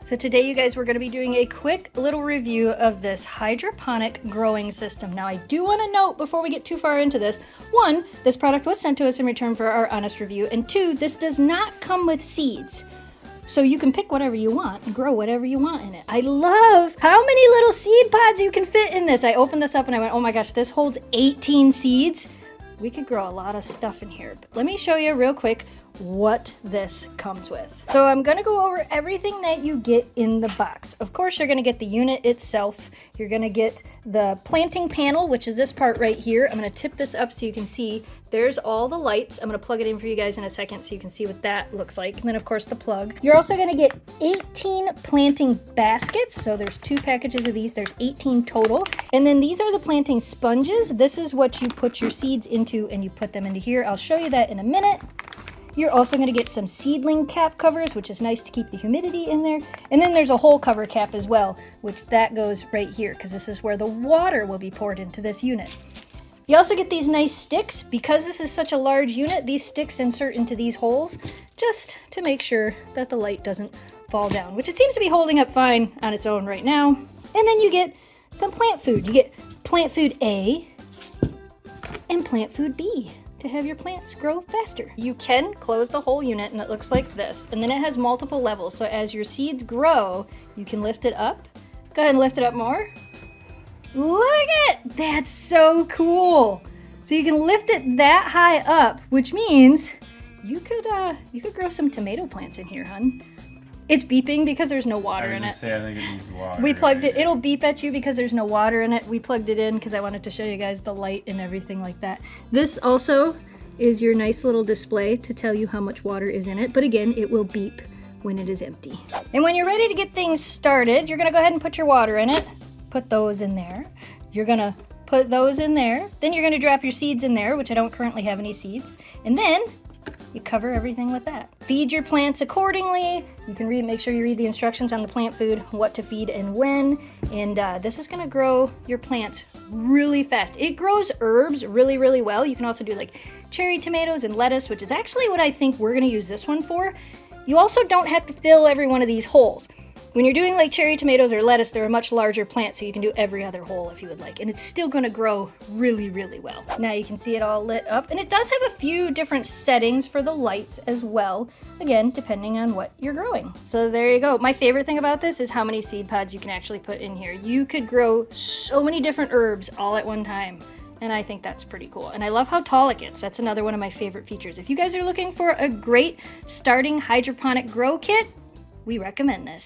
So today, you guys, we're going to be doing a quick little review of this hydroponic growing system. Now, I do want to note before we get too far into this, one, this product was sent to us in return for our honest review, and two, this does not come with seeds. So you can pick whatever you want and grow whatever you want in it. I love how many little seed pods you can fit in this. I opened this up and I went, oh my gosh, this holds 18 seeds. We could grow a lot of stuff in here. But let me show you real quick what this comes with. So I'm gonna go over everything that you get in the box. Of course, you're gonna get the unit itself. You're gonna get the planting panel, which is this part right here. I'm gonna tip this up so you can see there's all the lights. I'm gonna plug it in for you guys in a second so you can see what that looks like. And then of course the plug. You're also gonna get 18 planting baskets. So there's 2 packages of these. There's 18 total. And then these are the planting sponges. This is what you put your seeds into and you put them into here. I'll show you that in a minute. You're also going to get some seedling cap covers, which is nice to keep the humidity in there. And then there's a hole cover cap as well, which that goes right here because this is where the water will be poured into this unit. You also get these nice sticks. Because this is such a large unit, these sticks insert into these holes just to make sure that the light doesn't fall down, which it seems to be holding up fine on its own right now. And then you get some plant food. You get plant food A and plant food B to have your plants grow faster. You can close the whole unit and it looks like this, and then it has multiple levels, so as your seeds grow you can lift it up. Go ahead and lift it up more. Look at it! That's so cool. So you can lift it that high up, which means you could grow some tomato plants in here, hun. It's beeping because there's no water in it. I think it needs water. We plugged it. It'll beep at you because there's no water in it. We plugged it in because I wanted to show you guys the light and everything like that. This also is your nice little display to tell you how much water is in it. But again, it will beep when it is empty. And when you're ready to get things started, you're gonna go ahead and put your water in it. Put those in there. You're gonna put those in there. Then you're gonna drop your seeds in there, which I don't currently have any seeds. And then you cover everything with that. Feed your plants accordingly. You can make sure you read the instructions on the plant food, what to feed and when. And this is gonna grow your plants really fast. It grows herbs really, really well. You can also do like cherry tomatoes and lettuce, which is actually what I think we're gonna use this one for. You also don't have to fill every one of these holes. When you're doing like cherry tomatoes or lettuce, they're a much larger plant, so you can do every other hole if you would like. And it's still gonna grow really, really well. Now you can see it all lit up, and it does have a few different settings for the lights as well. Again, depending on what you're growing. So there you go. My favorite thing about this is how many seed pods you can actually put in here. You could grow so many different herbs all at one time. And I think that's pretty cool. And I love how tall it gets. That's another one of my favorite features. If you guys are looking for a great starting hydroponic grow kit, we recommend this.